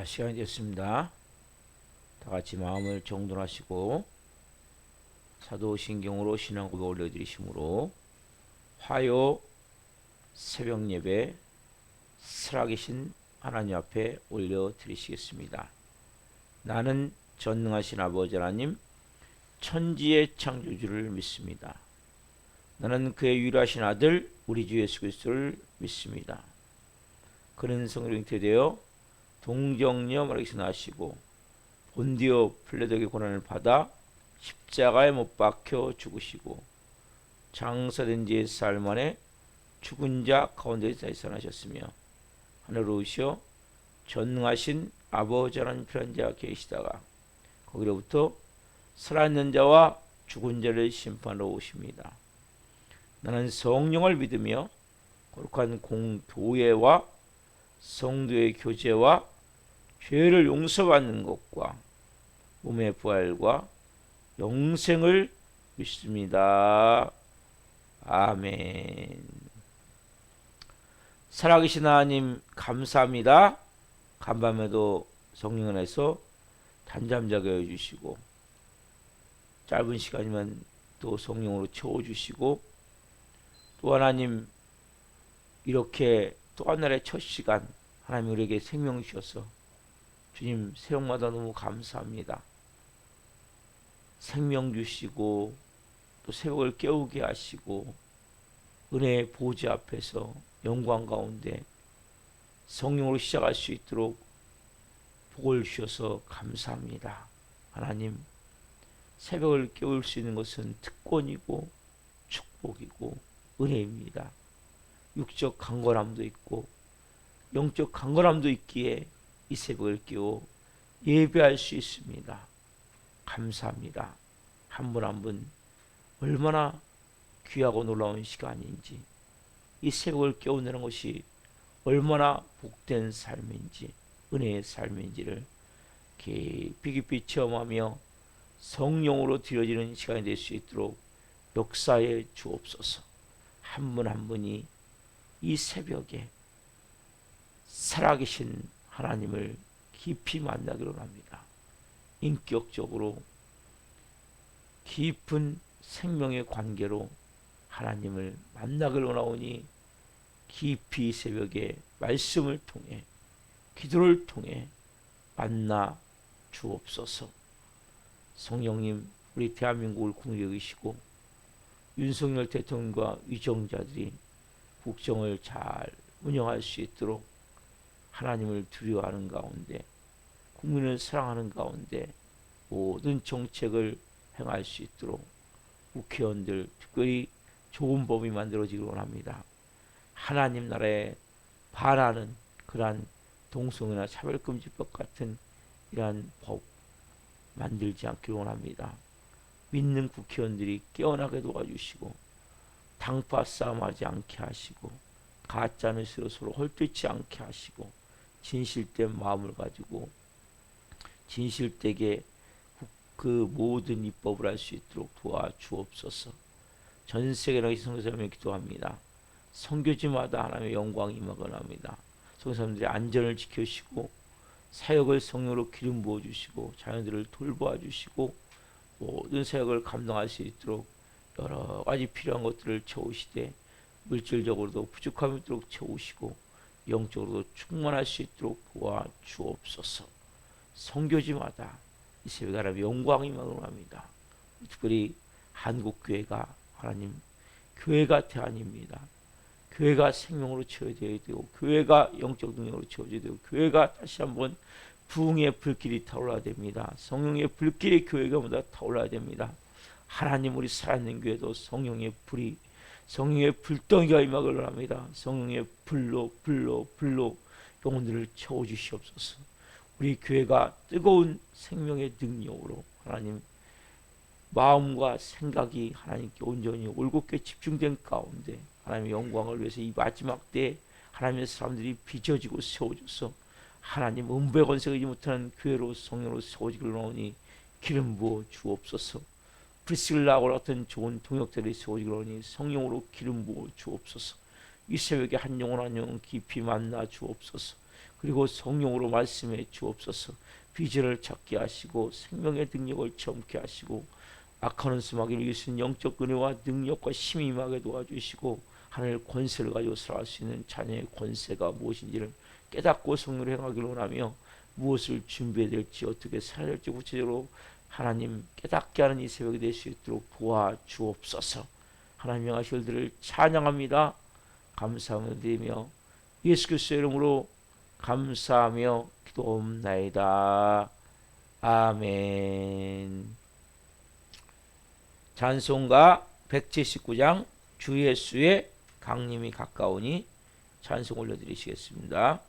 시간이 됐습니다. 다 같이 마음을 정돈하시고 사도신경으로 신앙 고백 올려드리심으로 화요 새벽 예배 살아계신 하나님 앞에 올려드리시겠습니다. 나는 전능하신 아버지 하나님 천지의 창조주를 믿습니다. 나는 그의 유일하신 아들 우리 주 예수 그리스도를 믿습니다. 그는 성령으로 잉태되어 동정녀 마리아에게서 나시고 본디오 필라도의 고난을 받아 십자가에 못 박혀 죽으시고 장사된 지 사흘 만에 죽은 자 가운데서 다시 살아나셨으며 하늘로 오시어 전능하신 아버지 하나님 편한 자가 계시다가 거기로부터 살아있는 자와 죽은 자를 심판하러 오십니다. 나는 성령을 믿으며 거룩한 공교회와 성도의 교제와 죄를 용서받는 것과 몸의 부활과 영생을 믿습니다. 아멘. 살아계신 하나님 감사합니다. 간밤에도 성령 안에서 단잠자게 해주시고 짧은 시간이면 또 성령으로 채워주시고 또 하나님 이렇게 또 하늘의 첫 시간 하나님 우리에게 생명 주셔서 주님 새벽마다 너무 감사합니다. 생명 주시고 또 새벽을 깨우게 하시고 은혜의 보좌 앞에서 영광 가운데 성령으로 시작할 수 있도록 복을 주셔서 감사합니다. 하나님 새벽을 깨울 수 있는 것은 특권이고 축복이고 은혜입니다. 육적 강건함도 있고 영적 강건함도 있기에 이 새벽을 깨워 예배할 수 있습니다. 감사합니다. 한 분 한 분 얼마나 귀하고 놀라운 시간인지 이 새벽을 깨운다는 것이 얼마나 복된 삶인지 은혜의 삶인지를 깊이 체험하며 성령으로 드려지는 시간이 될 수 있도록 역사해 주옵소서. 한 분 한 분이 이 새벽에 살아계신 하나님을 깊이 만나기로 합니다. 인격적으로 깊은 생명의 관계로 하나님을 만나기로 나오니 깊이 새벽에 말씀을 통해 기도를 통해 만나 주옵소서. 성령님 우리 대한민국을 국리 여기시고 윤석열 대통령과 위정자들이 국정을 잘 운영할 수 있도록 하나님을 두려워하는 가운데 국민을 사랑하는 가운데 모든 정책을 행할 수 있도록 국회의원들 특별히 좋은 법이 만들어지기를 원합니다. 하나님 나라에 반하는 그러한 동성애나 차별금지법 같은 이러한 법 만들지 않기를 원합니다. 믿는 국회의원들이 깨어나게 도와주시고 당파 싸움하지 않게 하시고 가짜뉴스로 서로 헐뜯지 않게 하시고 진실된 마음을 가지고 진실되게 그 모든 입법을 할 수 있도록 도와주옵소서. 전 세계 나기 성교사님을 기도합니다. 선교지마다 하나님의 영광이 임하거나 합니다. 성교사님들의 안전을 지켜주시고 사역을 성령으로 기름 부어주시고 자녀들을 돌보아 주시고 모든 사역을 감당할 수 있도록 여러 가지 필요한 것들을 채우시되 물질적으로도 부족함이 있도록 채우시고 영적으로도 충만할 수 있도록 도와주옵소서. 선교지마다 이 새벽에 하나님의 영광이 임하노라. 특별히 한국교회가 하나님 교회가 대안입니다. 교회가 생명으로 채워져야 되고 교회가 영적 능력으로 채워져야 되고 교회가 다시 한번 부흥의 불길이 타올라야 됩니다. 성령의 불길이 교회가 보다 타올라야 됩니다. 하나님 우리 살아있는 교회도 성령의 불이 성령의 불덩이가 임하기를 합니다. 성령의 불로 영혼들을 채워주시옵소서. 우리 교회가 뜨거운 생명의 능력으로 하나님 마음과 생각이 하나님께 온전히 올곧게 집중된 가운데 하나님의 영광을 위해서 이 마지막 때에 하나님의 사람들이 빚어지고 세워져서 하나님 음부의 권세가 이지 못하는 교회로 성령으로 세워지기를 원하니 기름 부어 주옵소서. 브리스길라와 같은 좋은 동역들이 세워지기를 원하니 성령으로 기름 부어 주옵소서. 이 새벽에 한 영혼 한 영혼 깊이 만나 주옵소서. 그리고 성령으로 말씀해 주옵소서. 비전을 찾게 하시고 생명의 능력을 체험케 하시고 악하는 수마귀를 이길 수 있는 영적 은혜와 능력과 힘이 임하게 도와주시고 하늘 권세를 가지고 살아갈 수 있는 자녀의 권세가 무엇인지를 깨닫고 성령으로 행하기를 원하며 무엇을 준비해야 될지 어떻게 살아야 될지 구체적으로 하나님 깨닫게 하는 이 새벽이 될 수 있도록 도와주옵소서. 하나님 명하실 들을 찬양합니다. 감사함을 드리며 예수 그리스도의 이름으로 감사하며 기도옵나이다. 아멘. 찬송가 179장 주 예수의 강림이 가까우니 찬송 올려드리시겠습니다.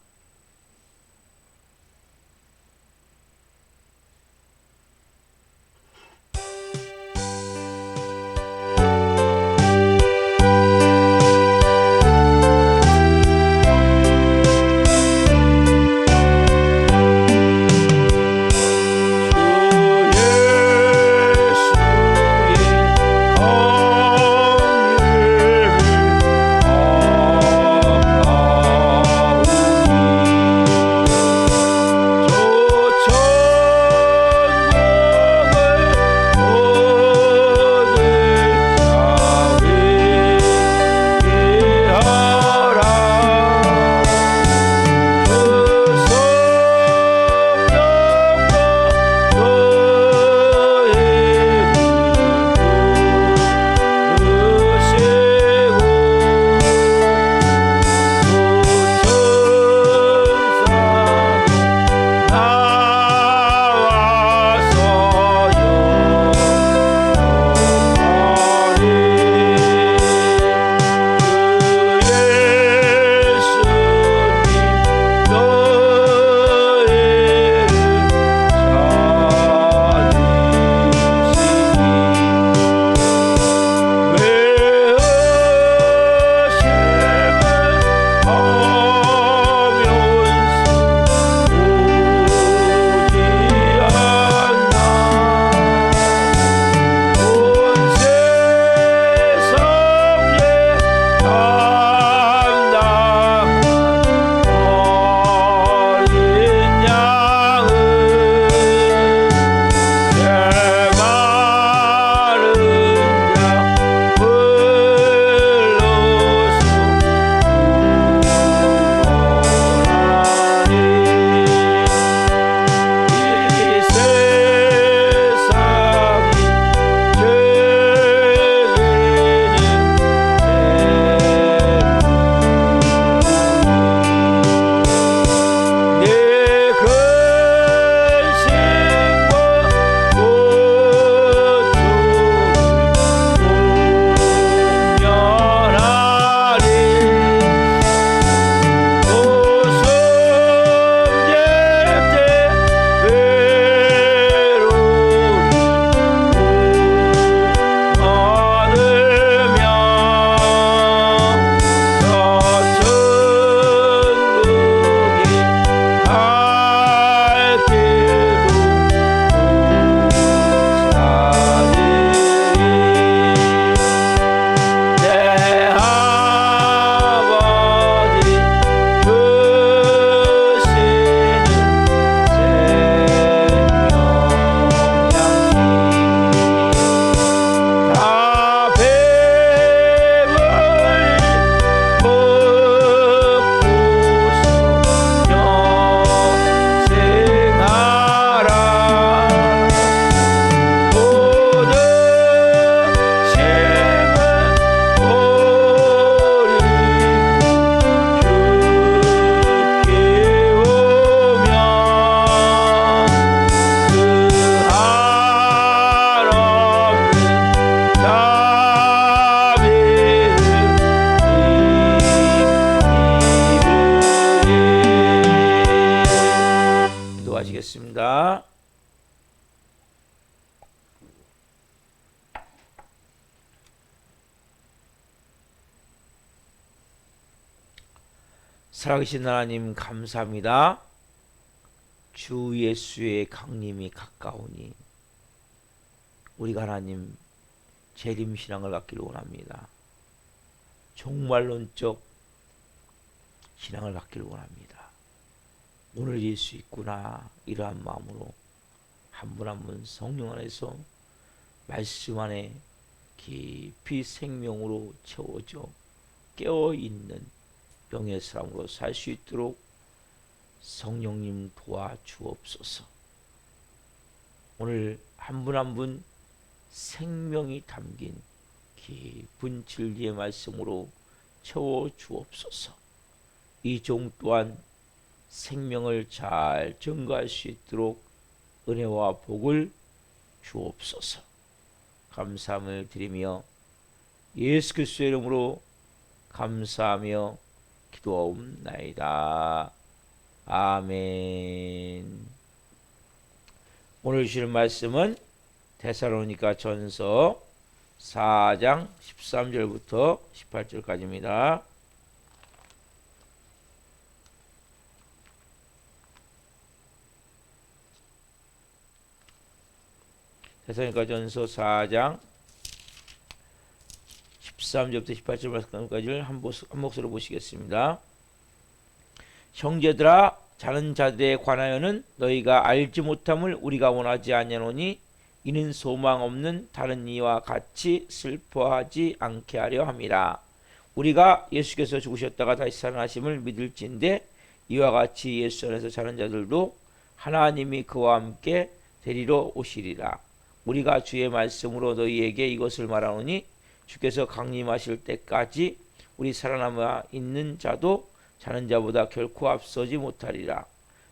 기도하시겠습니다. 살아계신 하나님 감사합니다. 주 예수의 강림이 가까우니 우리가 하나님 재림신앙을 갖기를 원합니다. 종말론적 신앙을 갖기를 원합니다. 오늘 예수 있구나 이러한 마음으로 한 분 한 분 성령 안에서 말씀 안에 깊이 생명으로 채워져 깨어있는 영의 사람으로 살 수 있도록 성령님 도와주옵소서. 오늘 한 분 한 분 생명이 담긴 깊은 진리의 말씀으로 채워주옵소서. 이 종 또한 생명을 잘 증거할 수 있도록 은혜와 복을 주옵소서. 감사함을 드리며 예수 그리스도의 이름으로 감사하며 기도하옵나이다. 아멘. 오늘 주시는 말씀은 데살로니가 전서 4장 13절부터 18절까지입니다. 데살로니가 전서 4장 13절부터 18절 말씀까지를 한 목소리로 보시겠습니다. 형제들아, 자는 자들에 관하여는 너희가 알지 못함을 우리가 원하지 아니하노니 이는 소망 없는 다른 이와 같이 슬퍼하지 않게 하려 함이라. 우리가 예수께서 죽으셨다가 다시 살아나심을 믿을진대 이와 같이 예수 안에서 자는 자들도 하나님이 그와 함께 데리러 오시리라. 우리가 주의 말씀으로 너희에게 이것을 말하노니 주께서 강림하실 때까지 우리 살아남아 있는 자도 자는 자보다 결코 앞서지 못하리라.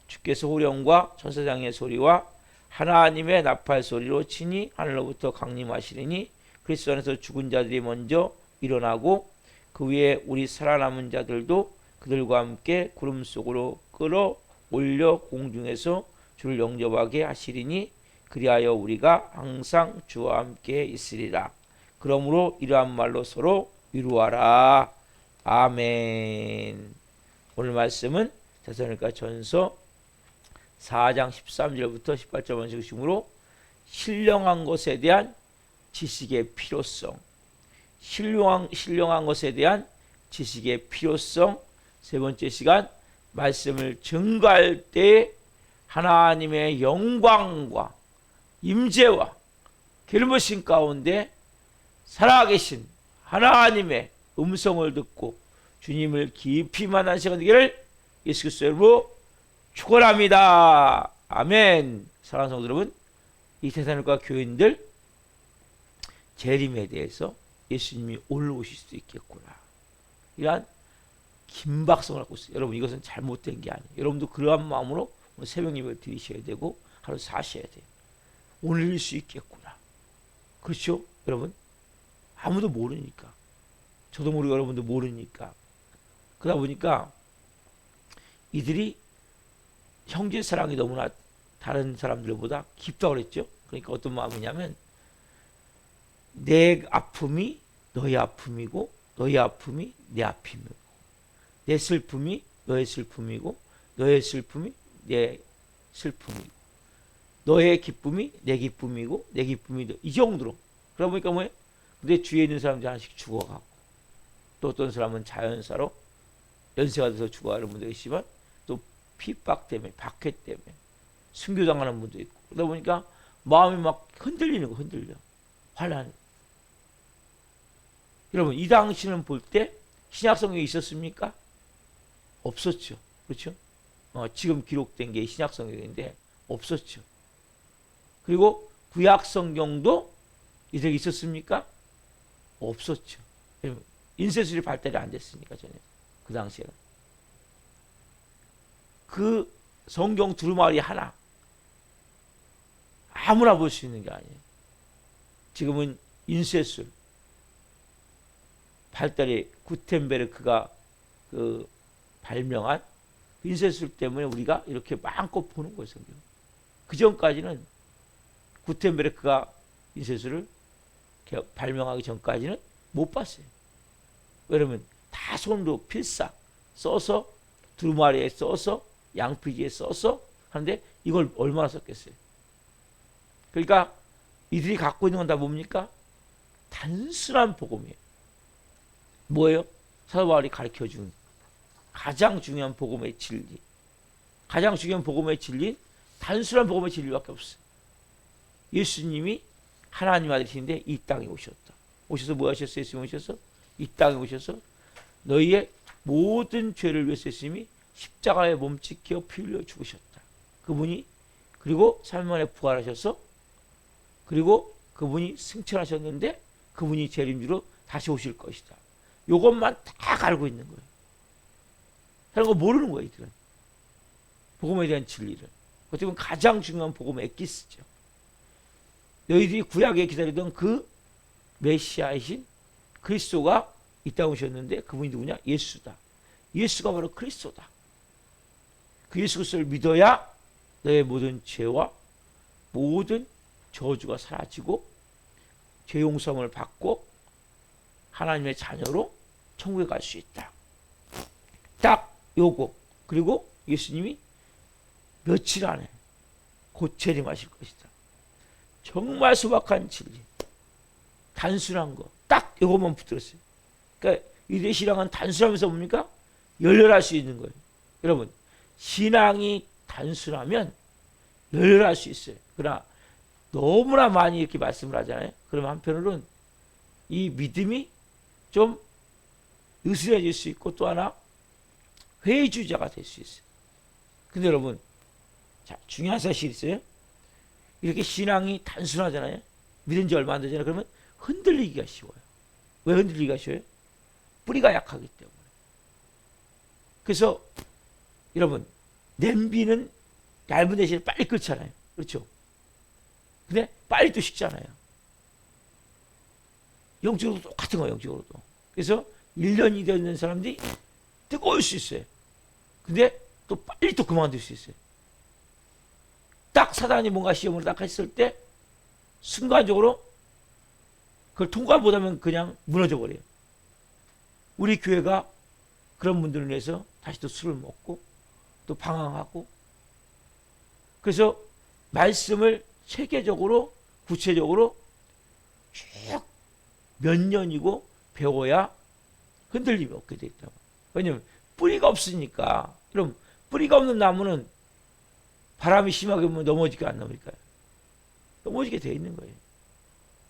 주께서 호령과 천사장의 소리와 하나님의 나팔 소리로 친히 하늘로부터 강림하시리니 그리스도 안에서 죽은 자들이 먼저 일어나고 그 위에 우리 살아남은 자들도 그들과 함께 구름 속으로 끌어올려 공중에서 주를 영접하게 하시리니 그리하여 우리가 항상 주와 함께 있으리라. 그러므로 이러한 말로 서로 위로하라. 아멘. 오늘 말씀은 데살로니가 전서 4장 13절부터 18절 원식으로 신령한 것에 대한 지식의 필요성, 신령한 것에 대한 지식의 필요성. 세 번째 시간 말씀을 증거할 때 하나님의 영광과 임재와 기름부심 가운데 살아계신 하나님의 음성을 듣고 주님을 깊이 만난 시간 되기를 예수 그리스도로 축원합니다. 아멘. 사랑하는 성도 여러분, 이 데살로니가 교인들 재림에 대해서 예수님이 올라오실 수도 있겠구나, 이러한 긴박성을 갖고 있어요. 여러분, 이것은 잘못된 게 아니에요. 여러분도 그러한 마음으로 오늘 새벽 예배를 드리셔야 되고 하루 사셔야 돼요. 오늘일 수 있겠구나. 그렇죠? 여러분, 아무도 모르니까, 저도 모르고 여러분도 모르니까, 그러다 보니까 이들이 형제 사랑이 너무나 다른 사람들보다 깊다고 그랬죠. 그러니까 어떤 마음이냐면 내 아픔이 너의 아픔이고 너의 아픔이 내 아픔이고 내 슬픔이 너의 슬픔이고 너의 슬픔이 내 슬픔이고 너의 기쁨이 내 기쁨이고 내 기쁨이 이 정도로. 그러다 보니까 뭐예요? 근데 주위에 있는 사람들이 하나씩 죽어가고 또 어떤 사람은 자연사로 연세가 돼서 죽어가는 분도 있지만 또 핍박 때문에 박해 때문에 순교당하는 분도 있고 그러다 보니까 마음이 막 흔들리는 거, 흔들려. 환란. 여러분, 이 당시는 볼 때 신약성경에 있었습니까? 없었죠. 그렇죠? 지금 기록된 게 신약성경인데 없었죠. 그리고 구약성경도 이들이 있었습니까? 없었죠. 인쇄술이 발달이 안 됐으니까 전혀. 그 당시에는. 그 성경 두루마리 하나 아무나 볼 수 있는 게 아니에요. 지금은 인쇄술 발달이 구텐베르크가 그 발명한 인쇄술 때문에 우리가 이렇게 마음껏 보는 거예요. 성경. 그 전까지는 구텐베르크가 인쇄술을 발명하기 전까지는 못 봤어요. 왜냐면 다 손으로 필사 써서 두루마리에 써서 양피지에 써서 하는데 이걸 얼마나 썼겠어요. 그러니까 이들이 갖고 있는 건 다 뭡니까? 단순한 복음이에요. 뭐예요? 사도 바울이 가르쳐준 가장 중요한 복음의 진리. 가장 중요한 복음의 진리는 단순한 복음의 진리밖에 없어요. 예수님이 하나님 아들이신데 이 땅에 오셨다. 오셔서 뭐 하셨어요? 예수님 오셔서 이 땅에 오셔서 너희의 모든 죄를 위해서 예수님이 십자가에 몸짓겨 피 흘려 죽으셨다. 그분이 그리고 3일 만에 부활하셔서 그리고 그분이 승천하셨는데 그분이 재림주로 다시 오실 것이다. 이것만 다 알고 있는 거예요. 다른 거 모르는 거예요. 이들은. 복음에 대한 진리를. 어떻게 보면 가장 중요한 복음의 엑기스죠. 너희들이 구약에 기다리던 그 메시아이신 그리스도가 이 땅에 오셨는데 그분이 누구냐? 예수다. 예수가 바로 그리스도다. 그 예수 그리스도를 믿어야 너의 모든 죄와 모든 저주가 사라지고 죄 용서함을 받고 하나님의 자녀로 천국에 갈 수 있다. 딱 요거. 그리고 예수님이 며칠 안에 곧 재림하실 것이다. 정말 소박한 진리. 단순한 거. 딱 요것만 붙들었어요. 그러니까 이들의 신앙은 단순하면서 뭡니까? 열렬할 수 있는 거예요. 여러분, 신앙이 단순하면 열렬할 수 있어요. 그러나 너무나 많이 이렇게 말씀을 하잖아요. 그러면 한편으로는 이 믿음이 좀 으스러질 수 있고 또 하나 회의주의자가 될 수 있어요. 근데 여러분, 자, 중요한 사실이 있어요. 이렇게 신앙이 단순하잖아요. 믿은 지 얼마 안 되잖아요. 그러면 흔들리기가 쉬워요. 왜 흔들리기가 쉬워요? 뿌리가 약하기 때문에. 그래서 여러분, 냄비는 얇은 대신에 빨리 끓잖아요. 그렇죠? 근데 빨리 또 식잖아요. 영적으로도 똑같은 거예요. 영적으로도. 그래서 1년이 되는 사람들이 뜨거울 수 있어요. 근데 또 빨리 또 그만둘 수 있어요. 딱 사단이 뭔가 시험을 딱 했을 때 순간적으로 그걸 통과 못하면 그냥 무너져 버려요. 우리 교회가 그런 분들을 위해서 다시 또 술을 먹고 또 방황하고 그래서 말씀을 체계적으로 구체적으로 쭉 몇 년이고 배워야 흔들림이 없게 돼 있다고. 왜냐하면 뿌리가 없으니까. 그럼 뿌리가 없는 나무는 바람이 심하게 불면 넘어지게 안 넘을까요? 넘어지게 돼 있는 거예요.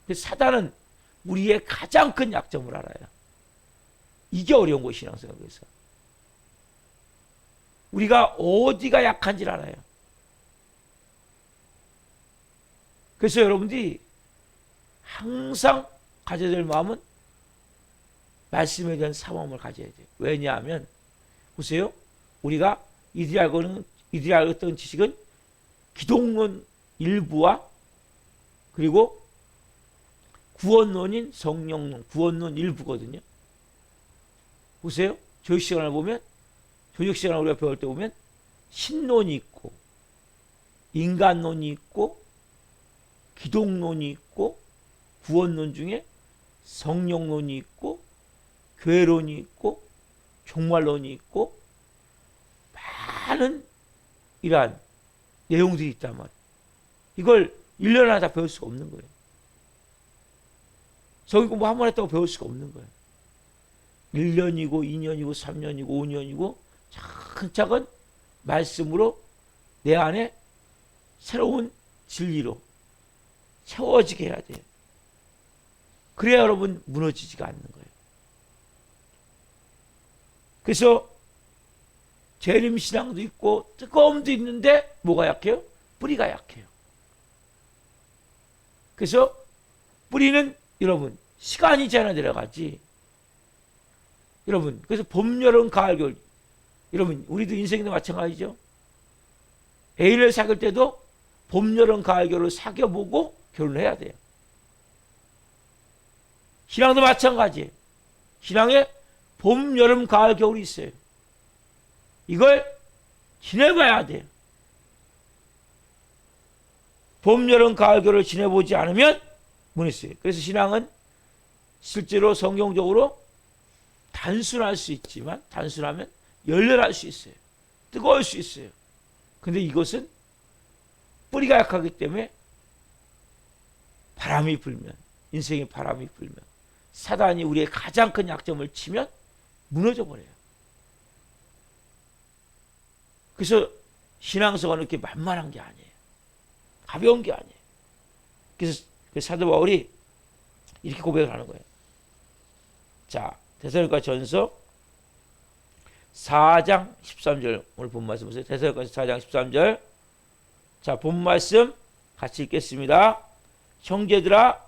그래서 사단은 우리의 가장 큰 약점을 알아요. 이게 어려운 거예요. 신앙생활에서. 우리가 어디가 약한지를 알아요. 그래서 여러분들이 항상 가져야 될 마음은 말씀에 대한 사모함을 가져야 돼요. 왜냐하면 보세요. 우리가 이들이 알았던 지식은 기독론 일부와 그리고 구원론인 성령론, 구원론 일부거든요. 보세요. 조직 시간을 보면 조직 시간을 우리가 배울 때 보면 신론이 있고 인간론이 있고 기독론이 있고 구원론 중에 성령론이 있고 교회론이 있고 종말론이 있고 많은 이러한 내용들이 있단 말이에요. 이걸 1년 안에 다 배울 수가 없는 거예요. 성경 공부 한 번 했다고 배울 수가 없는 거예요. 1년이고 2년이고 3년이고 5년이고 차근차근 말씀으로 내 안에 새로운 진리로 채워지게 해야 돼요. 그래야 여러분 무너지지가 않는 거예요. 그래서 재림신앙도 있고 뜨거움도 있는데 뭐가 약해요? 뿌리가 약해요. 그래서 뿌리는 여러분 시간이 지나 내려가지. 여러분 그래서 봄, 여름, 가을, 겨울 여러분 우리도 인생도 마찬가지죠. 애인을 사귈 때도 봄, 여름, 가을, 겨울을 사귀어보고 결혼을 해야 돼요. 신앙도 마찬가지예요. 신앙에 봄, 여름, 가을, 겨울이 있어요. 이걸 지내봐야 돼요. 봄, 여름, 가을, 겨울을 지내보지 않으면 못 있어요. 그래서 신앙은 실제로 성경적으로 단순할 수 있지만 단순하면 열렬할 수 있어요. 뜨거울 수 있어요. 근데 이것은 뿌리가 약하기 때문에 바람이 불면 인생의 바람이 불면 사단이 우리의 가장 큰 약점을 치면 무너져 버려요. 그래서 신앙생활은 이렇게 만만한 게 아니에요. 가벼운 게 아니에요. 그래서 사도 바울이 이렇게 고백을 하는 거예요. 자, 데살로니가 전서 4장 13절 오늘 본 말씀 보세요. 데살로니가 4장 13절. 자, 본 말씀 같이 읽겠습니다. 형제들아,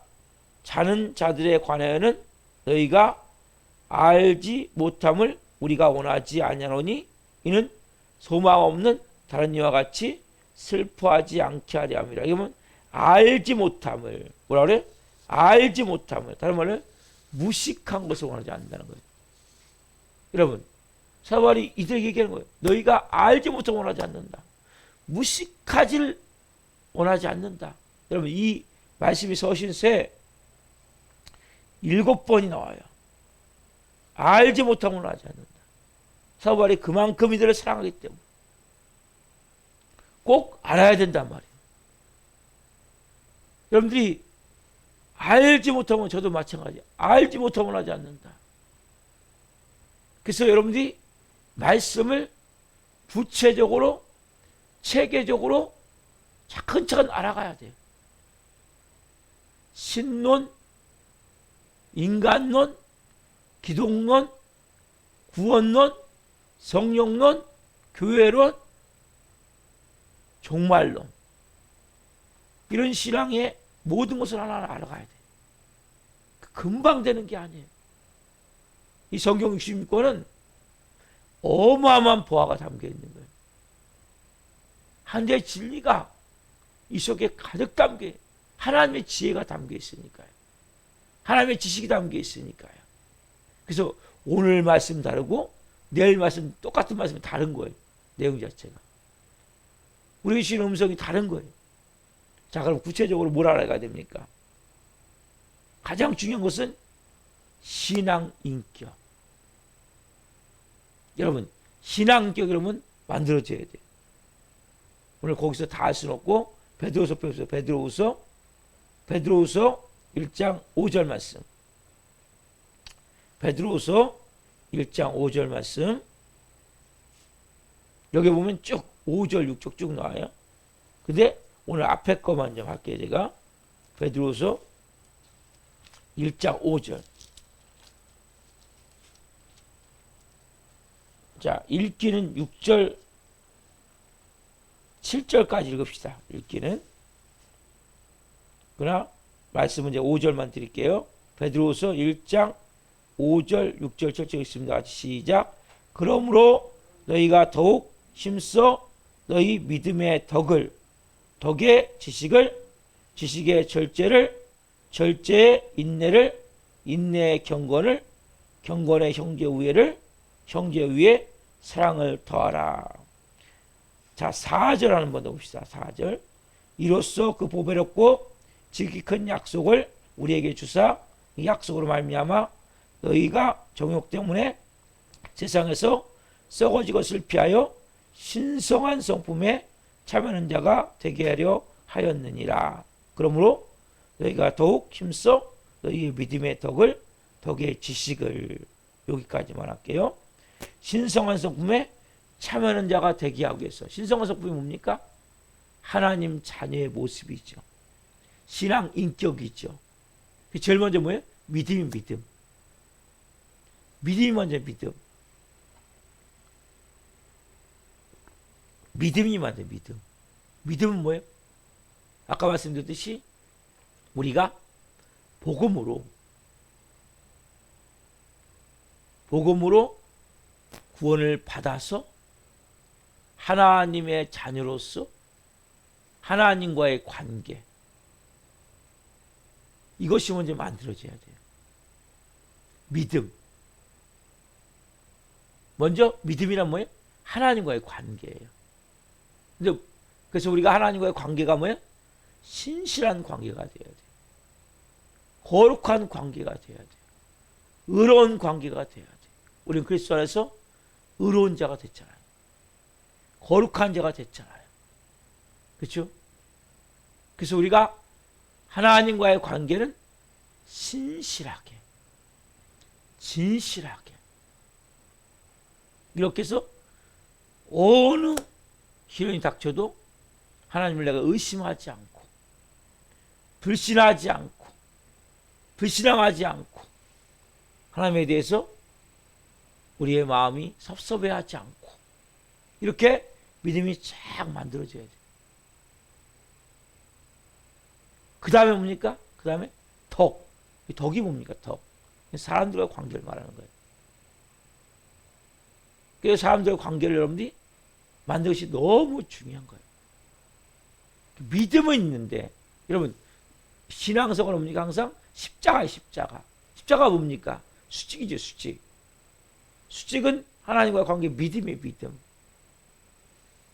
자는 자들에 관하여는 너희가 알지 못함을 우리가 원하지 아니하노니 이는 소망 없는 다른 이와 같이 슬퍼하지 않게 하려 함이라. 이러면 알지 못함을 뭐라 그래? 알지 못함을, 다른 말로 무식한 것을 원하지 않는다는 거예요. 여러분, 사도 바울이 이들에게 얘기하는 거예요. 너희가 알지 못함을 원하지 않는다. 무식하지를 원하지 않는다. 여러분, 이 말씀이 서신서에 7번이 나와요. 알지 못함을 원하지 않는다. 사도 바울이 그만큼 이들을 사랑하기 때문에 꼭 알아야 된단 말이에요. 여러분들이 알지 못하면 저도 마찬가지예요. 알지 못하면 하지 않는다. 그래서 여러분들이 말씀을 구체적으로 체계적으로 차근차근 알아가야 돼요. 신론, 인간론, 기독론, 구원론, 성령론, 교회론, 종말론, 이런 신앙의 모든 것을 하나하나 알아가야 돼. 금방 되는 게 아니에요. 이 성경 66권은 어마어마한 보화가 담겨 있는 거예요. 하나님의 진리가 이 속에 가득 담겨, 하나님의 지혜가 담겨 있으니까요. 하나님의 지식이 담겨 있으니까요. 그래서 오늘 말씀 다르고 내일 말씀 똑같은 말씀이 다른 거예요. 내용 자체가. 우리 주신 음성이 다른 거예요. 자, 그럼 구체적으로 뭘 알아가야 됩니까? 가장 중요한 것은 신앙 인격. 여러분, 신앙 인격 여러분 만들어져야 돼요. 오늘 거기서 다 할 수는 없고 베드로서 배우세요. 베드로후서 1장 5절 말씀. 베드로후서 1장 5절 말씀. 여기 보면 쭉 5절 6절 쭉 나와요. 근데 오늘 앞에 거만 좀 할게요. 제가 베드로후서 1장 5절. 자, 읽기는 6절 7절까지 읽읍시다. 읽기는. 그러나 말씀은 이제 5절만 드릴게요. 베드로후서 1장 5절 6절 7절 있습니다. 같이 시작. 그러므로 너희가 더욱 힘써 너희 믿음의 덕의 지식을, 지식의 절제를, 절제의 인내를, 인내의 경건을, 경건의 형제 우애를, 형제 위에 사랑을 더하라. 자, 4절 한번 더 봅시다. 4절. 이로써 그 보배롭고 지극히 큰 약속을 우리에게 주사 이 약속으로 말미암아 너희가 정욕 때문에 세상에서 썩어지고 슬피하여 신성한 성품에 참여하는 자가 되게 하려 하였느니라. 그러므로 너희가 더욱 힘써 너희의 믿음의 덕의 지식을, 여기까지만 할게요. 신성한 성품에 참여하는 자가 되게 하기 위해서. 신성한 성품이 뭡니까? 하나님 자녀의 모습이죠. 신앙 인격이죠. 제일 먼저 뭐예요? 믿음이 믿음. 믿음이 먼저 믿음. 믿음이 먼저 믿음. 믿음은 뭐예요? 아까 말씀드렸듯이 우리가 복음으로 구원을 받아서 하나님의 자녀로서 하나님과의 관계, 이것이 먼저 만들어져야 돼요. 믿음. 먼저 믿음이란 뭐예요? 하나님과의 관계예요. 근데 그래서 우리가 하나님과의 관계가 뭐예요? 신실한 관계가 되어야 돼요. 거룩한 관계가 되어야 돼요. 의로운 관계가 되어야 돼요. 우리는 그리스도 안에서 의로운 자가 됐잖아요. 거룩한 자가 됐잖아요. 그렇죠? 그래서 우리가 하나님과의 관계는 신실하게, 진실하게, 이렇게 해서 어느 시련이 닥쳐도 하나님을 내가 의심하지 않고 불신하지 않고 불신앙하지 않고 하나님에 대해서 우리의 마음이 섭섭해하지 않고 이렇게 믿음이 쫙 만들어져야 돼. 그 다음에 뭡니까? 그 다음에 덕. 덕이 뭡니까? 덕. 사람들과 관계를 말하는 거예요. 그래서 사람들과 관계를 여러분들이 만드는 것이 너무 중요한 거예요. 믿음은 있는데 여러분 신앙성은 뭡니까? 항상 십자가예요. 십자가. 십자가 뭡니까? 수직이죠. 수직. 수직은 하나님과의 관계 믿음이에요. 믿음.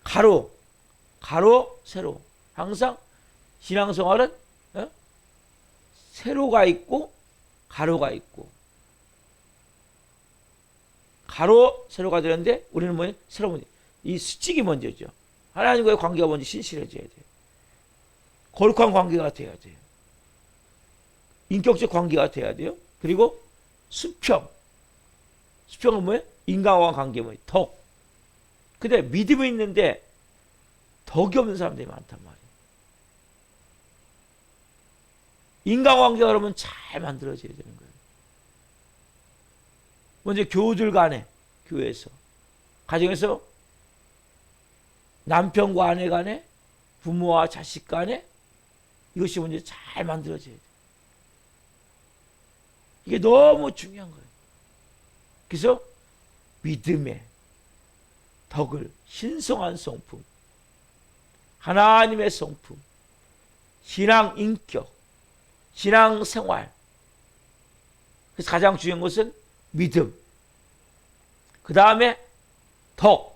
가로 세로. 항상 신앙생활은 세로가 있고 가로가 있고 가로 세로가 되는데 우리는 뭐예요? 세로 먼저. 이 수직이 먼저죠. 하나님과의 관계가 먼저 신실해져야 돼요. 거룩한 관계가 돼야 돼요. 인격적 관계가 돼야 돼요. 그리고 수평. 수평은 뭐예요? 인간과 관계 뭐예요? 덕. 근데 믿음이 있는데 덕이 없는 사람들이 많단 말이에요. 인간관계가 그러면 잘 만들어져야 되는 거예요. 먼저 교우들 간에, 교회에서, 가정에서 남편과 아내 간에, 부모와 자식 간에 이것이 먼저 잘 만들어져야 돼요. 이게 너무 중요한 거예요. 그래서 믿음의 덕을, 신성한 성품, 하나님의 성품, 신앙 인격, 신앙 생활. 그래서 가장 중요한 것은 믿음. 그 다음에 덕.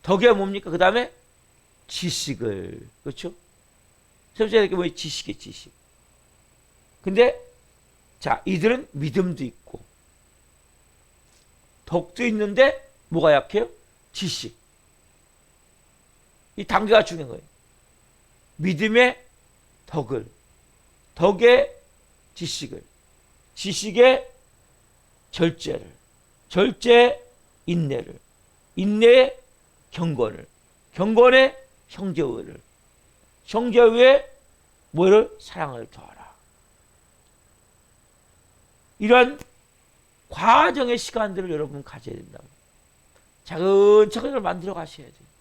덕이 뭡니까? 그 다음에 지식을. 그렇죠? 세 번째 게 뭐예요? 지식이에요, 지식. 근데, 자, 이들은 믿음도 있고, 덕도 있는데, 뭐가 약해요? 지식. 이 단계가 중요한 거예요. 믿음의 덕을, 덕의 지식을, 지식의 절제를, 절제 인내를, 인내의 경건을, 경건의 형제의를, 형제의 뭐를? 사랑을 더하라. 이런 과정의 시간들을 여러분 가져야 된다고. 차근차근 만들어 가셔야 돼요.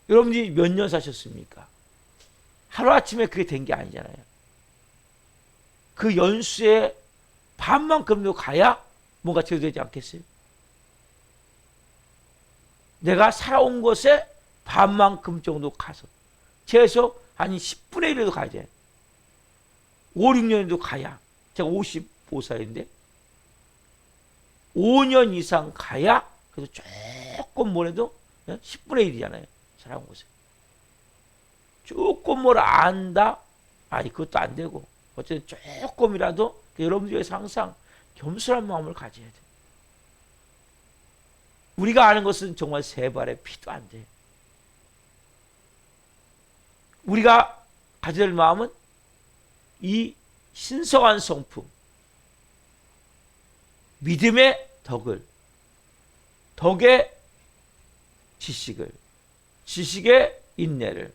여러분이 몇 년 사셨습니까? 하루아침에 그게 된 게 아니잖아요. 그 연수의 반만큼도 가야 뭔가 제대되지 않겠어요? 내가 살아온 것에 반만큼 정도 가서 최소 한 10분의 1에도 가야 돼. 5, 6년에도 가야. 제가 55살인데 5년 이상 가야 그래서 조금 뭐래도 10분의 1이잖아요. 살아온 곳에. 조금 뭘 안다? 아니 그것도 안 되고 어쨌든 조금이라도 여러분 중에서 항상 겸손한 마음을 가져야 돼. 우리가 아는 것은 정말 세 발의 피도 안 돼. 우리가 가져야 될 마음은 이 신성한 성품, 믿음의 덕을, 덕의 지식을, 지식의 인내를,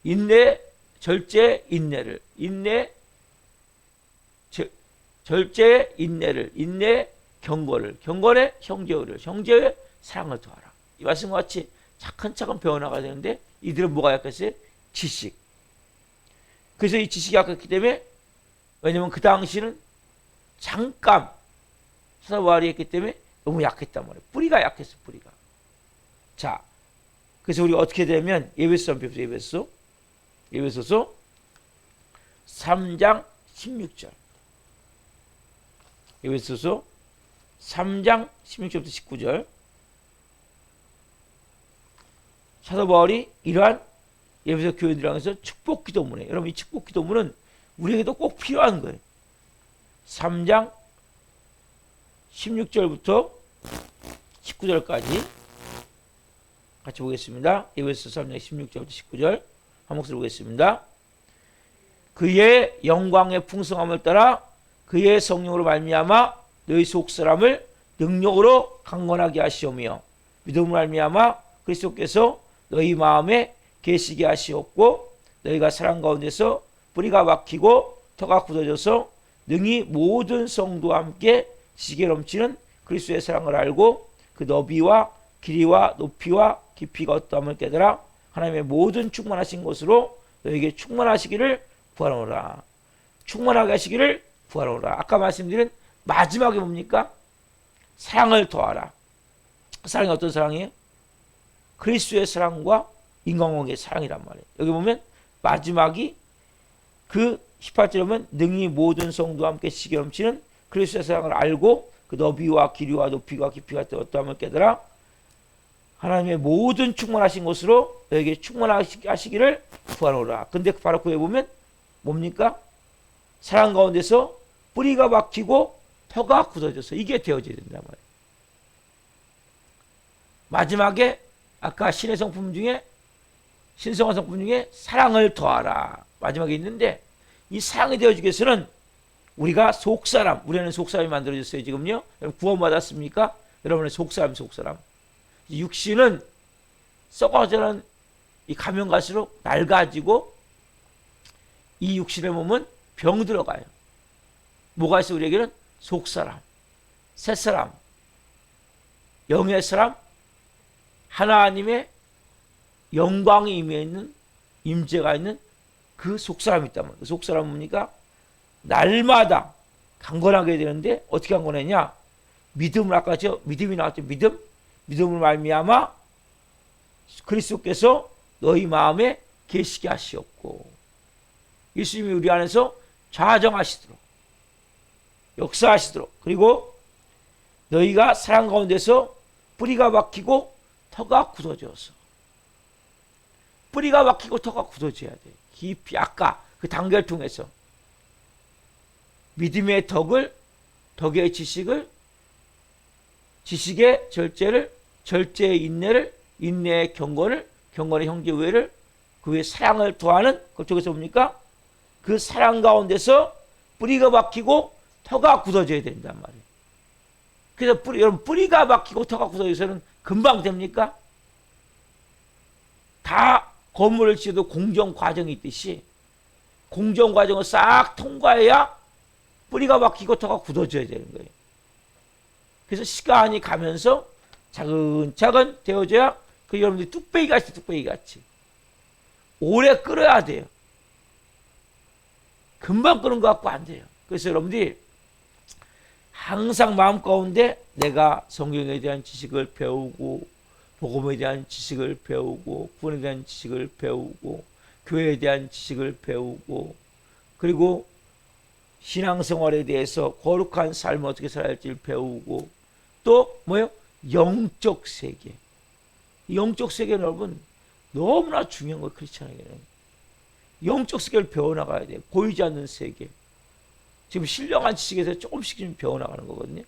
인내 절제 인내를, 인내 절제 인내를, 인내 경건을, 경건의 형제를, 형제의 사랑을 더하라. 이 말씀과 같이 차근차근 배워나가야 되는데 이들은 뭐가 약했어요? 지식. 그래서 이 지식이 약했기 때문에 왜냐면 그 당시는 잠깐 사도바울이 했기 때문에 너무 약했단 말이에요. 뿌리가 약했어, 뿌리가. 자, 그래서 우리가 어떻게 되면 예배소서 3장 16절. 예배소서 3장 16절부터 19절. 사도 바울이 이러한 예배소 교인들에게서 축복 기도문에, 여러분 이 축복 기도문은 우리에게도 꼭 필요한 거예요. 3장 16절부터 19절까지 같이 보겠습니다. 예배소 3장 16절부터 19절 한 목소리 보겠습니다. 그의 영광의 풍성함을 따라 그의 성령으로 말미암아 너희 속사람을 능력으로 강건하게 하시오며 믿음으로 말미암아 그리스도께서 너희 마음에 계시게 하시었고 너희가 사랑 가운데서 뿌리가 박히고 터가 굳어져서 능히 모든 성도와 함께 지게 넘치는 그리스도의 사랑을 알고 그 너비와 길이와 높이와 깊이가 어떠함을 깨달아 하나님의 모든 충만하신 것으로 너에게 충만하시기를 구하노라. 충만하게 하시기를 구하노라. 아까 말씀드린 마지막에 뭡니까? 사랑을 더하라. 사랑이 어떤 사랑이에요? 그리스도의 사랑과 인간관계의 사랑이란 말이에요. 여기 보면 마지막이 그 18절에 보면 능히 모든 성도와 함께 지게 넘치는 그리스도의 사랑을 알고 그 너비와 길이와 높이와 깊이가 어떠함을 깨달아 하나님의 모든 충만하신 것으로 너에게 충만하시기를 구하노라. 근데 바로 그에 보면 뭡니까? 사랑 가운데서 뿌리가 박히고 터가 굳어져서 이게 되어져야 된단 말이에요. 마지막에 아까 신의 성품 중에 신성한 성품 중에 사랑을 더하라. 마지막에 있는데 이 사랑이 되어지기 위해서는 우리가 속사람, 우리는 속사람이 만들어졌어요. 지금요. 여러분 구원받았습니까? 여러분의 속사람. 육신은 썩어져는 이 가면 갈수록 낡아지고 이 육신의 몸은 병 들어가요. 뭐가 있어 우리에게는? 속사람, 새사람, 영의 사람, 하나님의 영광이 임재가 있는 그 속사람이 있단 말이에요. 그 속사람은 뭡니까? 날마다 강건하게 되는데 어떻게 강건하냐? 믿음을 아까 믿음이 나왔죠. 믿음을 말미암아 그리스도께서 너희 마음에 계시게 하시었고 예수님이 우리 안에서 좌정하시도록 역사하시도록 그리고 너희가 사랑 가운데서 뿌리가 박히고 터가 굳어져서 뿌리가 박히고 터가 굳어져야 돼. 깊이 아까 그 단계를 통해서 믿음의 덕의 지식의 절제를, 절제의 인내를, 인내의 경건을, 경건의 형제 우애를, 그 외에 사랑을 더하는 그쪽에서 뭡니까? 그 사랑 가운데서 뿌리가 박히고 터가 굳어져야 된단 말이에요. 그래서 여러분 뿌리가 박히고 터가 굳어져서는 금방 됩니까? 다 건물을 지어도 공정 과정이 있듯이 공정 과정을 싹 통과해야 뿌리가 박히고 터가 굳어져야 되는 거예요. 그래서 시간이 가면서 차근차근 되어져야 그 여러분들이 뚝배기 같이 오래 끓여야 돼요. 금방 끓는 것 같고 안 돼요. 그래서 여러분들이 항상 마음 가운데 내가 성경에 대한 지식을 배우고 복음에 대한 지식을 배우고 구원에 대한 지식을 배우고 교회에 대한 지식을 배우고 그리고 신앙생활에 대해서 거룩한 삶을 어떻게 살아야 할지를 배우고 또 뭐예요? 영적 세계. 영적 세계는 여러분 너무나 중요한 거예요. 크리스찬에게는. 영적 세계를 배워나가야 돼요. 보이지 않는 세계. 지금 신령한 지식에서 조금씩 좀 배워나가는 거거든요.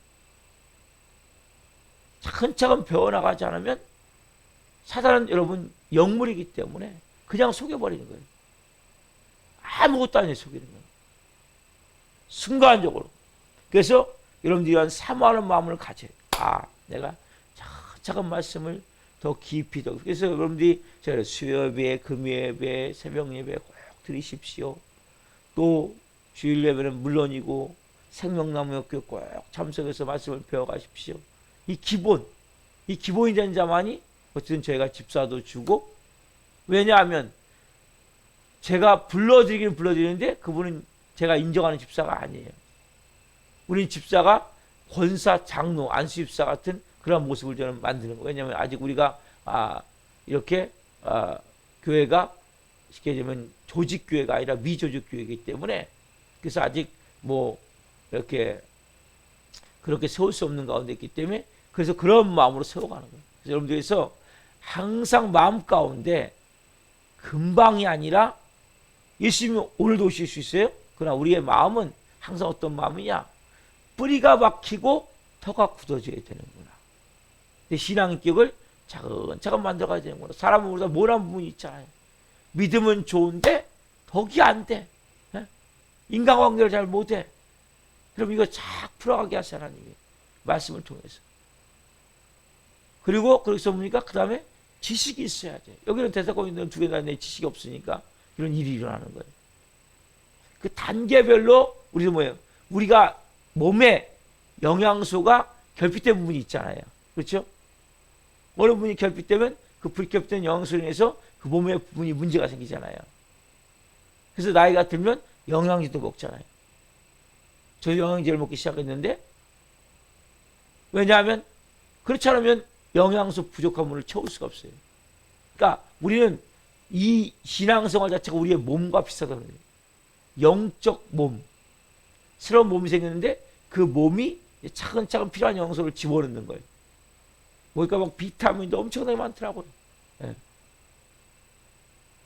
차근차근 배워나가지 않으면 사단은 여러분 영물이기 때문에 그냥 속여버리는 거예요. 아무것도 아니에요. 속이는 거예요. 순간적으로. 그래서 여러분들이 이런 사모하는 마음을 가져요. 내가 차근차근 말씀을 더 깊이 더. 그래서 여러분들이 수요예배, 금요예배, 새벽예배 꼭 드리십시오. 또 주일 예배는 물론이고 생명나무 학교 꼭 참석해서 말씀을 배워가십시오. 이 기본이 된 자만이 어쨌든 저희가 집사도 주고 왜냐하면 제가 불러드리긴 불러드리는데 그분은 제가 인정하는 집사가 아니에요. 우리 집사가 권사, 장로, 안수집사 같은 그런 모습을 저는 만드는 거예요. 왜냐하면 아직 우리가 이렇게 교회가 쉽게 얘기하면 조직교회가 아니라 미조직교회이기 때문에 그래서 아직 뭐 이렇게 그렇게 세울 수 없는 가운데 있기 때문에 그래서 그런 마음으로 세워가는 거예요. 그래서 여러분들께서 항상 마음 가운데 금방이 아니라 예수님이 오늘도 오실 수 있어요. 그러나 우리의 마음은 항상 어떤 마음이냐? 뿌리가 박히고 터가 굳어져야 되는구나. 신앙의 격을 차근차근 만들어가야 되는구나. 사람은 우리가 모난 부분이 있잖아요. 믿음은 좋은데 덕이 안 돼. 인간관계를 잘 못해. 그럼 이거 착 풀어가게 하세요. 하나님이 말씀을 통해서. 그리고 그렇게 보니까 그 다음에 지식이 있어야 돼. 여기는 대사공인들은 두 개 다 내 지식이 없으니까 이런 일이 일어나는 거예요. 그 단계별로 우리도 뭐예요? 우리가 몸에 영양소가 결핍된 부분이 있잖아요. 그렇죠? 어느 부분이 결핍되면 그 불결핍된 영양소로 인해서 그 몸의 부분이 문제가 생기잖아요. 그래서 나이가 들면 영양제도 먹잖아요. 저 영양제를 먹기 시작했는데 왜냐하면 그렇지 않으면 영양소 부족한 분을 채울 수가 없어요. 그러니까 우리는 이 신앙생활 자체가 우리의 몸과 비슷하다는 거예요. 영적 몸, 새로운 몸이 생겼는데 그 몸이 차근차근 필요한 영양소를 집어넣는 거예요. 보니까 막 비타민도 엄청나게 많더라고요. 예.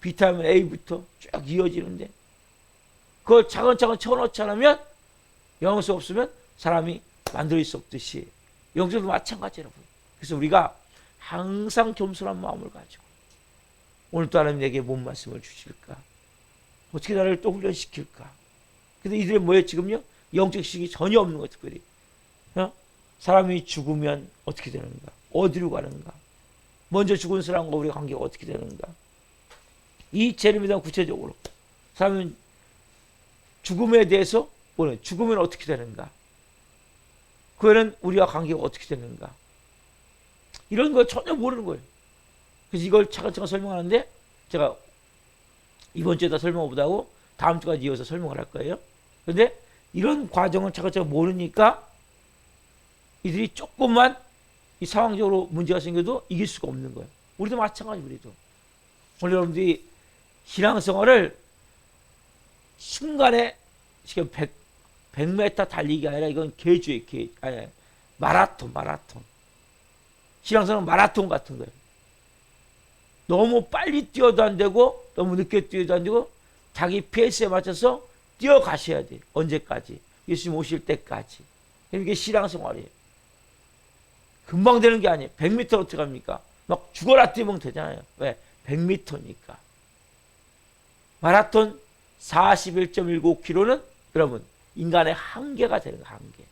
비타민 A부터 쭉 이어지는데 그걸 차근차근 채워넣지 않으면 영양소 없으면 사람이 만들 수 없듯이 영적도 마찬가지 여러분. 그래서 우리가 항상 겸손한 마음을 가지고 오늘 또 하나님 내게 뭔 말씀을 주실까? 어떻게 나를 또 훈련시킬까? 근데 이들은 뭐예요 지금요? 영적 식이 전혀 없는 것 특별히. 사람이 죽으면 어떻게 되는가? 어디로 가는가? 먼저 죽은 사람과 우리 관계가 어떻게 되는가? 이 재림에 대한 구체적으로 사람은 죽음에 대해서 뭐냐? 죽으면 어떻게 되는가? 그에는 우리와 관계가 어떻게 되는가? 이런 거 전혀 모르는 거예요. 그래서 이걸 차근차근 설명하는데 제가 이번 주에다 설명을 못하고 다음 주까지 이어서 설명을 할 거예요. 그런데 이런 과정을 차근차근 모르니까 이들이 조금만 이 상황적으로 문제가 생겨도 이길 수가 없는 거예요. 우리도 마찬가지 우리도. 오늘 여러분들이 신앙생활을 순간에 지금 100m 달리기 아니라 이건 계주의 아니, 마라톤. 신앙생활은 마라톤 같은 거예요. 너무 빨리 뛰어도 안 되고 너무 늦게 뛰어도 안 되고 자기 페이스에 맞춰서 뛰어가셔야 돼요. 언제까지? 예수님 오실 때까지. 이게 신앙생활이에요. 금방 되는 게 아니에요. 100m 어떻게 합니까? 막 죽어라 뛰면 되잖아요. 왜? 100m니까. 마라톤 41.19km는 여러분 인간의 한계가 되는 거예요. 한계.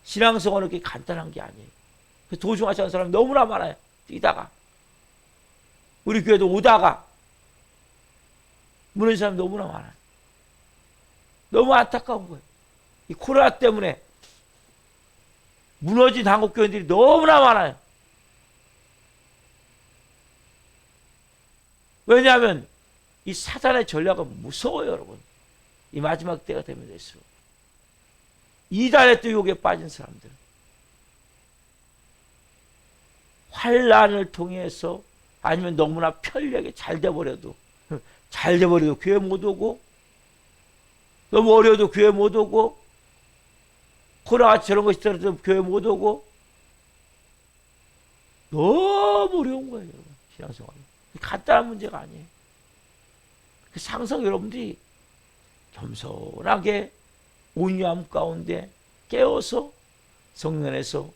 신앙생활은 그렇게 간단한 게 아니에요. 도중하지 않은 사람이 너무나 많아요. 뛰다가. 우리 교회도 오다가 무너진 사람이 너무나 많아요. 너무 안타까운 거예요. 이 코로나 때문에 무너진 한국 교회들이 너무나 많아요. 왜냐하면 이 사단의 전략은 무서워요, 여러분. 이 마지막 때가 되면 될수록. 이단의 또 욕에 빠진 사람들. 환란을 통해서 아니면 너무나 편리하게 잘 돼버려도 교회 못 오고 너무 어려워도 교회 못 오고 코로나같이 저런 것이 있더라도 교회 못 오고 너무 어려운 거예요. 여러분. 신앙생활이. 간단한 문제가 아니에요. 항상 여러분들이 겸손하게 온유함 가운데 깨어서 성령 안에서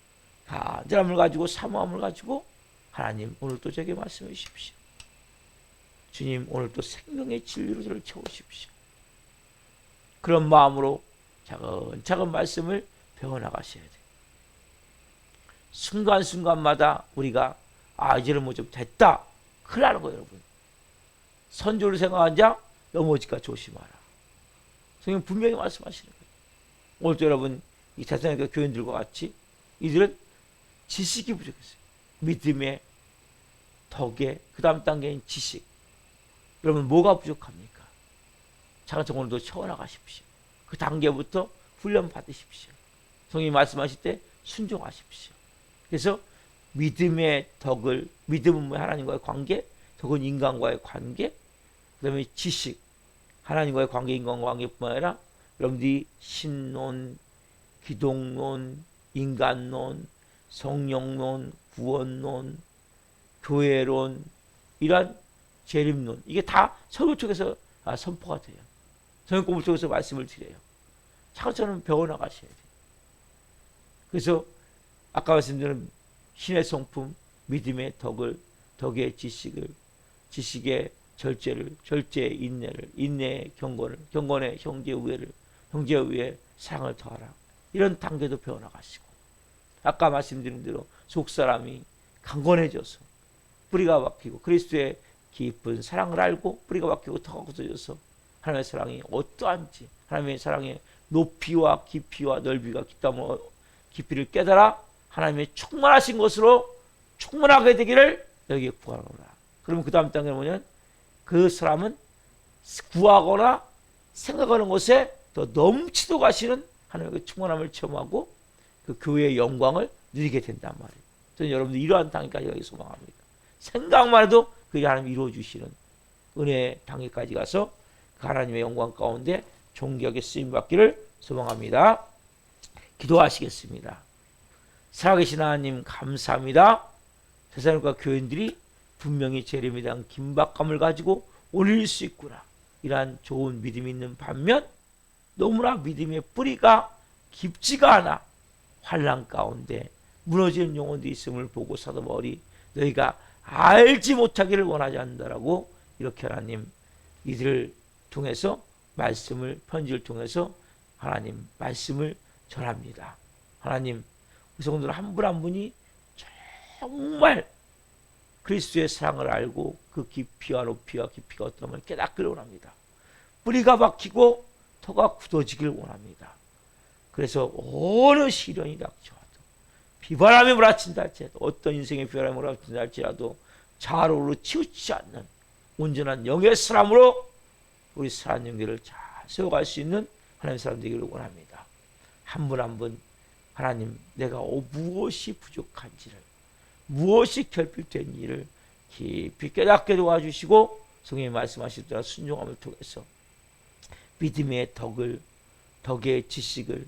간절함을 가지고 사모함을 가지고 하나님 오늘 또 제게 말씀해 주십시오. 주님 오늘 또 생명의 진리로 저를 채우십시오. 그런 마음으로 차근차근 말씀을 배워나가셔야 돼요. 순간순간마다 우리가 이제는 뭐 좀 됐다. 큰일 나는 거예요, 여러분. 선조를 생각한 자 넘어질까 조심하라. 성경 분명히 말씀하시는 거예요. 오늘도 여러분 이 대사님과 교인들과 같이 이들은 지식이 부족했어요. 믿음의 덕의 그 다음 단계인 지식. 여러분 뭐가 부족합니까? 차근차근 오늘도 채워나가십시오. 그 단계부터 훈련 받으십시오. 성경이 말씀하실 때 순종하십시오. 그래서 믿음의 덕을, 믿음은 뭐 하나님과의 관계, 덕은 인간과의 관계, 그 다음에 지식, 하나님과의 관계, 인간과의 관계뿐만 아니라 여러분들이 신론, 기독론, 인간론, 성령론, 구원론, 교회론, 이러한 재림론, 이게 다 설교 쪽에서 선포가 돼요. 성경 공부 쪽에서 말씀을 드려요. 차근차근 배워나가셔야 돼요. 그래서 아까 말씀드린 신의 성품, 믿음의 덕을, 덕의 지식을, 지식의 절제를, 절제의 인내를, 인내의 경건을, 경건의 형제의 우애를, 형제의 우애에 사랑을 더하라. 이런 단계도 배워나가시고 아까 말씀드린 대로 속사람이 강건해져서 뿌리가 박히고 그리스도의 깊은 사랑을 알고 뿌리가 박히고 터가 굳어져서 하나님의 사랑이 어떠한지, 하나님의 사랑의 높이와 깊이와 넓이가 깊이를 깨달아 하나님의 충만하신 것으로 충만하게 되기를 너희에게 구하노라. 그러면 그 다음 단계는 뭐냐면 그 사람은 구하거나 생각하는 것에 더 넘치도록 하시는 하나님의 충만함을 체험하고 그 교회의 영광을 누리게 된단 말이에요. 저는 여러분들 이러한 단계까지 가기 소망합니다. 생각만 해도 그게 하나님 이루어 주시는 은혜의 단계까지 가서 그 하나님의 영광 가운데 존귀하게 쓰임 받기를 소망합니다. 기도하시겠습니다. 살아계신 하나님 감사합니다. 세상과 교인들이 분명히 재림에 대한 긴박감을 가지고 올릴 수 있구나. 이러한 좋은 믿음이 있는 반면 너무나 믿음의 뿌리가 깊지가 않아 환난 가운데 무너지는 영혼들이 있음을 보고 사도 바울이 너희가 알지 못하기를 원하지 않는다라고 이렇게 하나님 이들을 통해서 말씀을 편지를 통해서 하나님 말씀을 전합니다. 하나님 우리 성도들 한 분 한 분이 정말 그리스도의 사랑을 알고 그 깊이와 높이와 깊이가 어떤걸 깨닫기를 원합니다. 뿌리가 박히고 터가 굳어지길 원합니다. 그래서 어느 시련이 닥쳐와도 비바람이 몰아친다 할지라도 어떤 인생의 비바람이 몰아친다 할지라도 좌로로 치우치지 않는 온전한 영의 사람으로 우리 사람 영계를 잘 세워갈 수 있는 하나님의 사람 되기를 원합니다. 한 분 한 분 하나님 내가 무엇이 부족한지를 무엇이 결핍된 일을 깊이 깨닫게 도와주시고 성령이 말씀하실 때와 순종함을 통해서 믿음의 덕을 덕의 지식을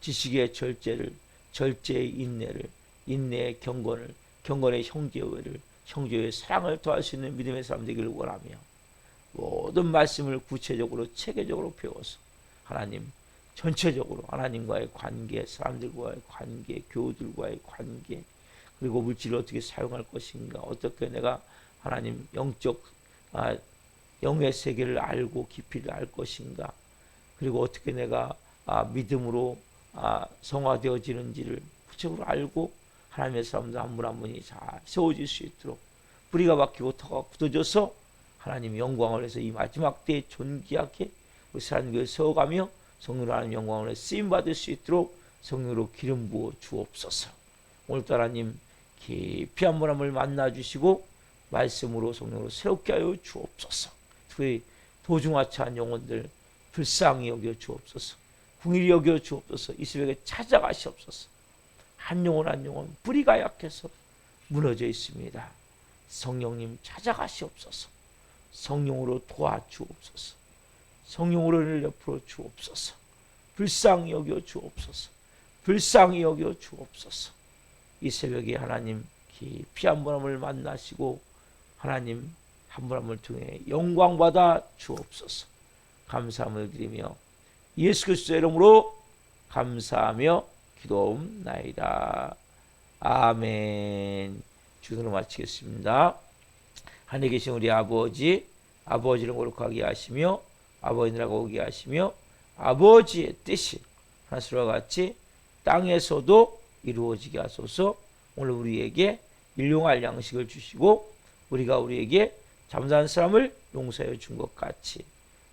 지식의 절제를 절제의 인내를 인내의 경건을 경건의 형제의를 형제의 사랑을 더할 수 있는 믿음의 사람 되기를 원하며 모든 말씀을 구체적으로 체계적으로 배워서 하나님 전체적으로 하나님과의 관계 사람들과의 관계 교우들과의 관계 그리고 물질을 어떻게 사용할 것인가 어떻게 내가 하나님 영적 영의 세계를 알고 깊이를 알 것인가 그리고 어떻게 내가 믿음으로 성화되어지는지를 구체적으로 알고 하나님의 사람들 한 분 한 분이 잘 세워질 수 있도록 뿌리가 박히고 터가 굳어져서 하나님 영광을 해서 이 마지막 때에 존귀하게 우리 사람들을 세워가며 성령으로 하나님 영광을 쓰임받을 수 있도록 성령으로 기름 부어 주옵소서. 오늘도 하나님 깊이 한 분 한 분을 만나주시고 말씀으로 성령으로 새롭게 하여 주옵소서. 특히 도중하차한 영혼들 불쌍히 여겨 주옵소서. 궁일이 여겨 주옵소서. 이 새벽에 찾아가시옵소서. 한 영혼 한 영혼 뿌리가 약해서 무너져 있습니다. 성령님 찾아가시옵소서. 성령으로 도와주옵소서. 성령으로 를 옆으로 주옵소서. 불쌍히 여겨 주옵소서. 불쌍히 여겨 주옵소서. 이 새벽에 하나님 깊이 한 분 한 분을 만나시고 하나님 한 분 한 분을 통해 영광 받아 주옵소서. 감사함을 드리며 예수 그리스도의 이름으로 감사하며 기도옵나이다. 아멘. 주기도를 마치겠습니다. 하늘에 계신 우리 아버지, 아버지를 거룩하게 하시며 아버지라고 오게 하시며 아버지의 뜻이 하늘과 같이 땅에서도 이루어지게 하소서. 오늘 우리에게 일용할 양식을 주시고 우리가 우리에게 잘못한 사람을 용서해 준 것 같이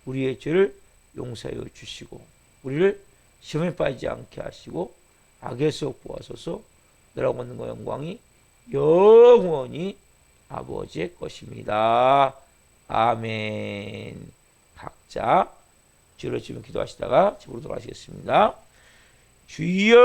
우리의 죄를 용서해 주시고 우리를 시험에 빠지지 않게 하시고 악에서 구하소서. 너라고 얻는 것 영광이 영원히 아버지의 것입니다. 아멘. 각자 주를 지금 기도하시다가 집으로 돌아가시겠습니다. 주여